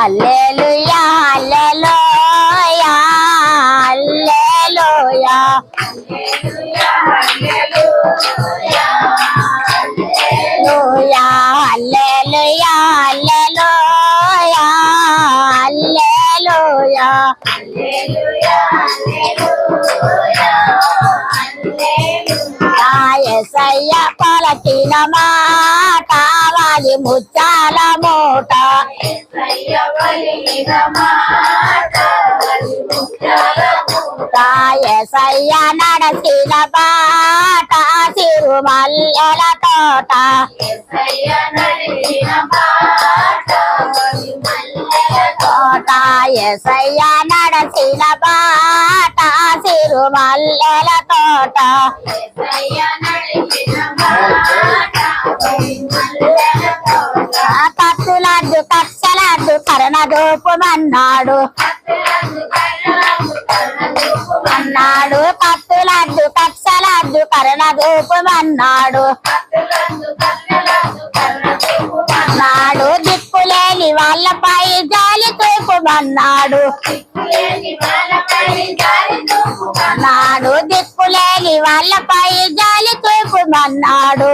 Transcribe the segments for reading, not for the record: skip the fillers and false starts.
హల్లెలూయా హల్లెలూయా హల్లెలూయా హల్లెలూయా హల్లెలూయా హల్లెలూయా హల్లెలూయా హల్లెలూయా హల్లెలూయా యేసయ్య పలికిన మాట వారి ముత్యాల మూట యేసయ్య నడచిన బాట సిరుమల్లెల తోట యేసయ్య నడచిన బాట సిరుమల్లెల తోట కత్తులద్దు కక్షలద్దు కరణదూపుమన్నాడు అన్నాడు కత్తులద్దు కక్షలద్దు కరణదూపుమన్నాడు అన్నాడు దిక్కులేని వాళ్ళపై జాలి చూపుమన్నాడు అన్నాడు దిక్కులేని వాళ్ళపై జాలి చూపుమన్నాడు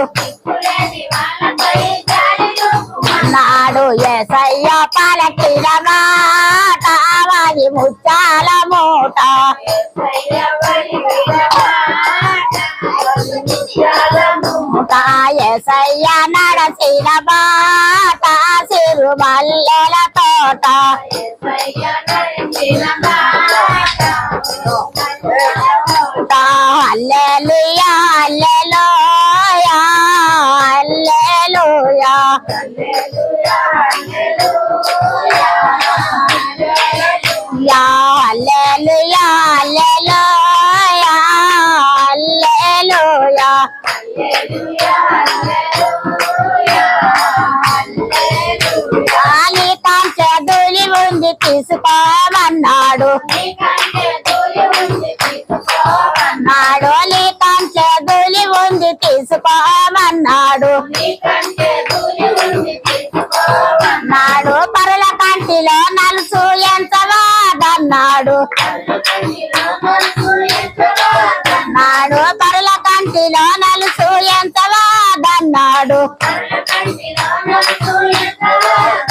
అన్నాడు యేసయ్య పలికిన మాట వారి ముత్యాల మూట యేసయ్య నడచిన బాట సిరుమల్లెల తోట హల్లెలూయా హల్లెలూయా హల్లెలూయా హల్లెలూయా హల్లెలూయా హల్లెలూయా నీ కంచె ధూళి ఉంది తీసుకోమన్నాడు అన్నాడు నీ కంచె ధూళి ఉంది తీసుకోమన్నాడు అన్నాడు పరుల కంటిలో నలుసు ఎంచవాదన్నాడు అన్నాడు పరుల కంటిలో నలుసు ఎంచవాదన్నాడు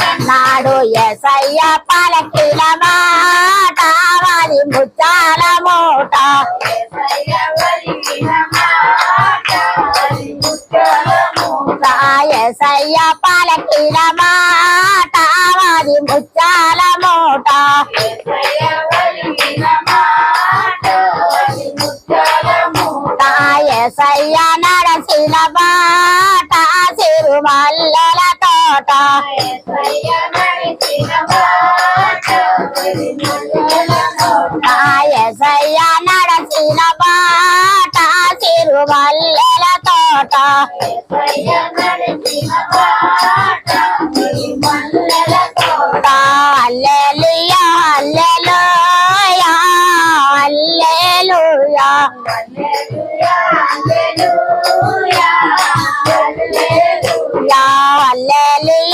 అన్నాడు యేసయ్య పలికిన మాట వారి ముత్యాల మూట యేసయ్య పలికిన మాట వారి ముత్యాల మూట యేసయ్య నడచిన బాట సిరుమల్లెల తోట యేసయ్య నడచిన బాట సిరుమల్లెల తోట హల్లెలూయా హల్లెలూయా హల్లెలూయా హల్లెలూయా